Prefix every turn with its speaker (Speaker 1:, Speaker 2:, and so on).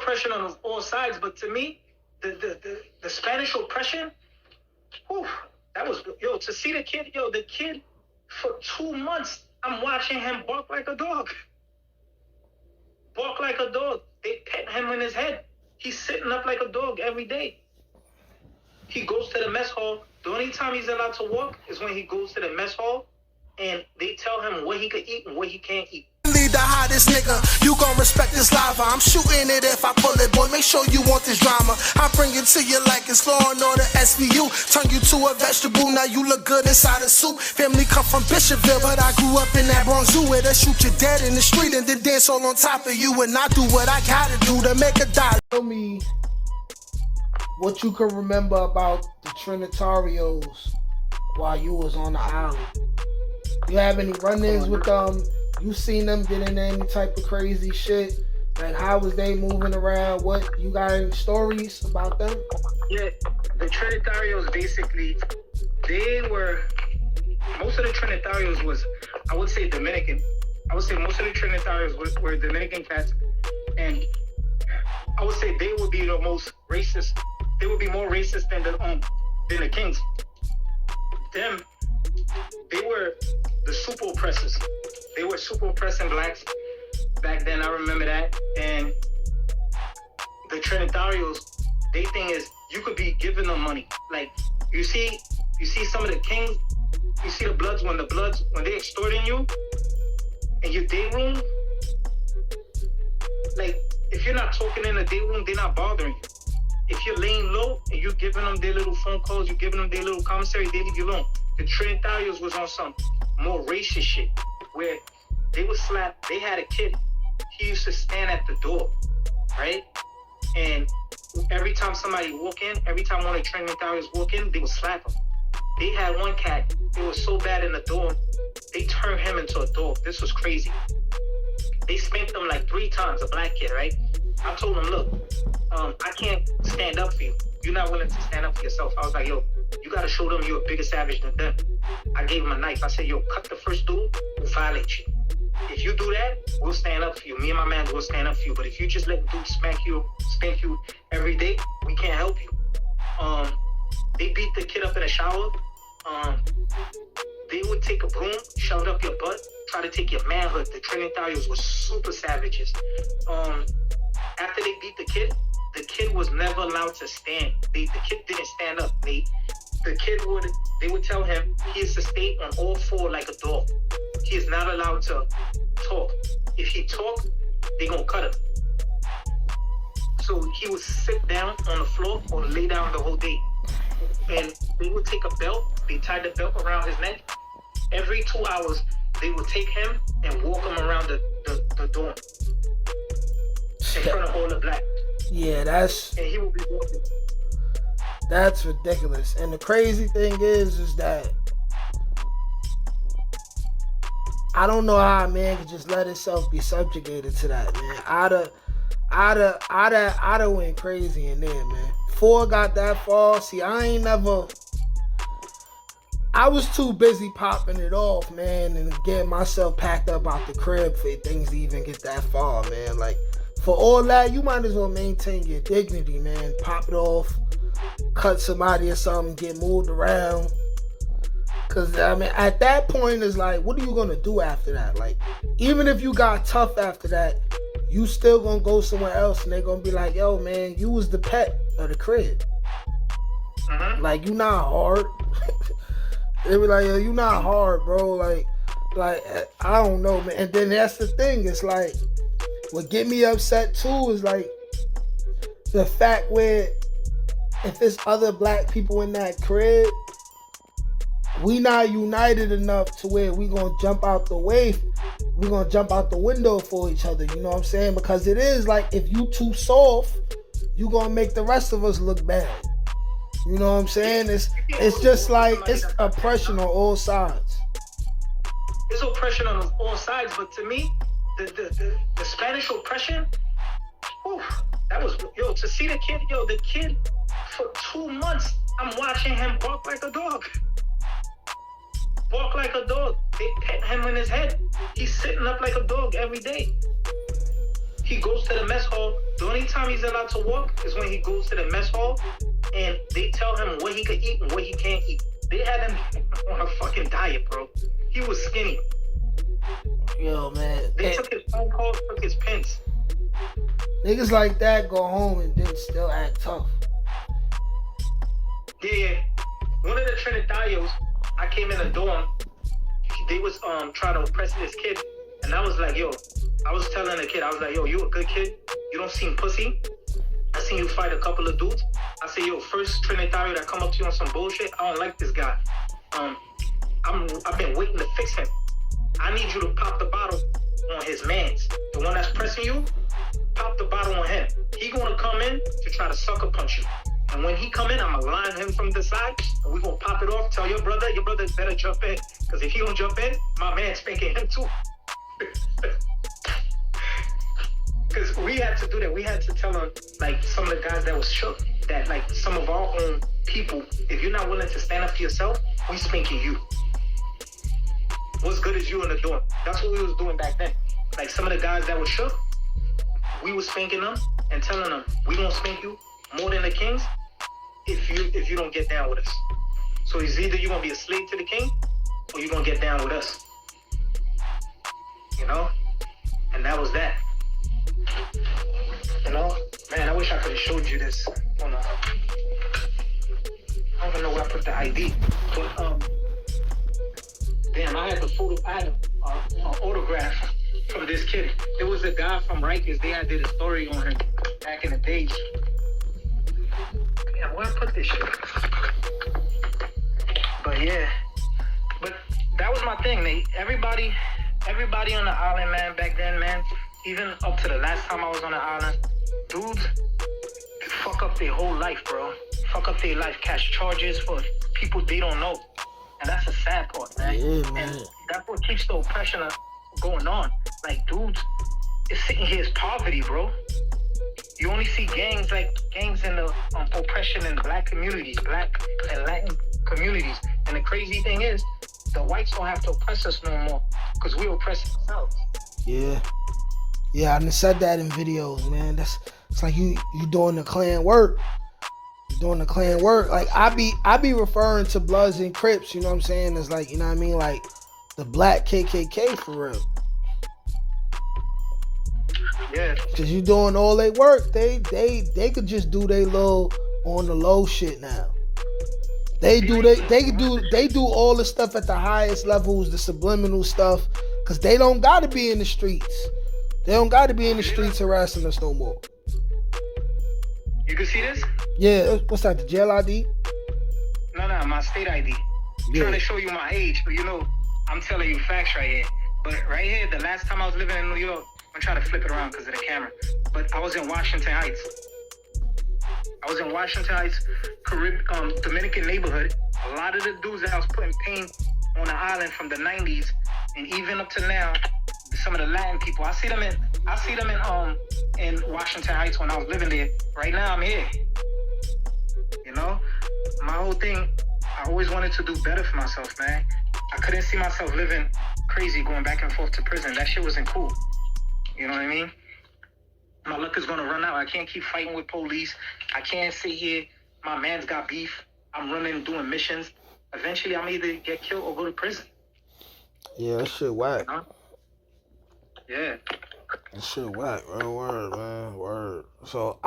Speaker 1: oppression on all sides, but to me, the Spanish oppression, whew, that was, to see the kid for 2 months, I'm watching him bark like a dog. Bark like a dog. They pet him in his head. He's sitting up like a dog every day. He goes to the mess hall. The only time he's allowed to walk is when he goes to the mess hall and they tell him what he could eat and what he can't eat.
Speaker 2: Lead the hottest nigga, you gon' respect this lava. I'm shooting it if I pull it, boy. Make sure you want this drama. I bring it to you like it's Law and Order SVU. Turn you to a vegetable, now you look good inside a soup. Family come from Bishopville, but I grew up in that Bronx Zoo where they shoot you dead in the street and then dance all on top of you. And I do what I gotta do to make a dollar.
Speaker 3: Tell me what you can remember about the Trinitarios while you was on the island. You have any run-ins with them? You seen them get into any type of crazy shit? Like, how was they moving around? What, you got any stories about them?
Speaker 1: Yeah, the Trinitarios basically, most of the Trinitarios was, I would say, Dominican. I would say most of the Trinitarios were Dominican cats. And I would say they would be the most racist. They would be more racist than the Kings. Them, they were the super oppressors. They were super oppressing blacks back then. I remember that. And the Trinitarios, their thing is you could be giving them money. Like you see some of the Kings, you see the Bloods when they extorting you in your day room. Like if you're not talking in the day room, they're not bothering you. If you're laying low and you're giving them their little phone calls, you're giving them their little commissary, they leave you alone. The Trinitarios was on some more racist shit where they would slap. They had a kid. He used to stand at the door, right? And every time somebody walk in, every time one of the Trinitarios walk in, they would slap him. They had one cat. It was so bad in the dorm, they turned him into a dog. This was crazy. They spanked him like 3 times, a black kid, right? I told him, look, I can't stand up for you. You're not willing to stand up for yourself. I was like, yo, you got to show them you're a bigger savage than them. I gave him a knife. I said, yo, cut the first dude who violate you. If you do that, we'll stand up for you. Me and my man will stand up for you. But if you just let dudes spank you every day, we can't help you. They beat the kid up in the shower. They would take a broom, shove it up your butt, try to take your manhood. The Trinitarios were super savages. After they beat the kid was never allowed to stand. The kid didn't stand up. They would tell him he is to stay on all 4 like a dog. He is not allowed to talk. If he talk, they gonna cut him. So he would sit down on the floor or lay down the whole day. And they would take a belt, they tied the belt around his neck. Every 2 hours, they would take him and walk him around the dorm in front of all the blacks.
Speaker 3: Yeah,
Speaker 1: and he would be walking.
Speaker 3: That's ridiculous. And the crazy thing is that I don't know how a man could just let himself be subjugated to that, man. I'd have went crazy in there, man. 4 got that far. See, I was too busy popping it off, man, and getting myself packed up out the crib for things to even get that far, man. Like, for all that, you might as well maintain your dignity, man. Pop it off, cut somebody or something, get moved around. Because, I mean, at that point, it's like, what are you going to do after that? Like, even if you got tough after that, you still going to go somewhere else, and they're going to be like, yo, man, you was the pet of the crib.
Speaker 1: Uh-huh.
Speaker 3: Like, you not hard. They be like, yo, you not hard, bro. Like, I don't know, man. And then that's the thing. It's like, what get me upset, too, is, like, the fact where if there's other black people in that crib, we not united enough to where we gonna jump out the way, we gonna jump out the window for each other, you know what I'm saying? Because it is like, if you too soft, you gonna make the rest of us look bad. You know what I'm saying? It's just like, it's oppression on all sides.
Speaker 1: It's oppression on all sides, but to me, the Spanish oppression, whew, that was, to see the kid for 2 months, I'm watching him bark like a dog. Bark like a dog. They pet him in his head. He's sitting up like a dog every day. He goes to the mess hall. The only time he's allowed to walk is when he goes to the mess hall and they tell him what he could eat and what he can't eat. They had him on a fucking diet, bro. He was skinny.
Speaker 3: Yo, man.
Speaker 1: They took his phone calls, took his pins.
Speaker 3: Niggas like that go home and then still act tough.
Speaker 1: Yeah. One of the Trinitarios, I came in the dorm. They was trying to oppress this kid, and I was like, yo, I was telling the kid, I was like, yo, you a good kid? You don't seem pussy. I seen you fight a couple of dudes. I say, yo, first Trinitario that come up to you on some bullshit, I don't like this guy. I've been waiting to fix him. I need you to pop the bottle on his mans. The one that's pressing you, pop the bottle on him. He gonna come in to try to sucker punch you. And when he come in, I'm gonna line him from the side, and we gonna pop it off. Tell your brother better jump in. Because if he don't jump in, my man spanking him too. Because we had to do that. We had to tell him, like, some of the guys that was shook, that, like, some of our own people, if you're not willing to stand up for yourself, we spanking you. What's good is you in the door. That's what we was doing back then. Like, some of the guys that were shook, we was spanking them and telling them, we gonna spank you more than the kings if you don't get down with us. So it's either you're gonna be a slave to the king or you're gonna get down with us. You know? And that was that. You know? Man, I wish I could have showed you this. Hold on. I don't even know where I put the ID. But damn, I had the photo, I had an autograph from this kid. It was a guy from Rikers. They had did a story on him back in the days. Yeah, where I put this shit? But yeah. But that was my thing, mate. Everybody on the island, man, back then, man, even up to the last time I was on the island, dudes fuck up their whole life, bro. Fuck up their life, catch charges for people they don't know. And that's the sad part, man.
Speaker 3: Yeah, man.
Speaker 1: And that's what keeps the oppression going on. Like, dudes, it's sitting here as poverty, bro. You only see gangs in the oppression in black communities, black and Latin communities. And the crazy thing is, the whites don't have to oppress us no more because we oppress ourselves.
Speaker 3: Yeah. Yeah, I done said that in videos, man. It's like you doing the Klan work. You doing the Klan work. Like, I be referring to Bloods and Crips, you know what I'm saying? It's like, you know what I mean? Like the black KKK for real.
Speaker 1: Yeah.
Speaker 3: Cause you doing all they work. They could just do they little on the low shit now. They do all the stuff at the highest levels, the subliminal stuff, cause they don't gotta be in the streets. They don't gotta be in the streets harassing us no more.
Speaker 1: You can see this?
Speaker 3: Yeah, what's that, the jail ID?
Speaker 1: No, my state ID. I'm trying to show you my age, but you know, I'm telling you facts right here. But right here, the last time I was living in New York, I'm trying to flip it around because of the camera, but I was in Washington Heights. Dominican neighborhood. A lot of the dudes that I was putting pain on the island from the 90s and even up to now, some of the Latin people, I see them in Washington Heights when I was living there. Right now I'm here. You know? My whole thing, I always wanted to do better for myself, man. I couldn't see myself living crazy, going back and forth to prison. That shit wasn't cool. You know what I mean? My luck is gonna run out. I can't keep fighting with police. I can't sit here. My man's got beef. I'm running, doing missions. Eventually, I'm either get killed or go to prison.
Speaker 3: Yeah, that shit whack.
Speaker 1: You know? Yeah.
Speaker 3: That shit whack, bro. Word, man. Word. So,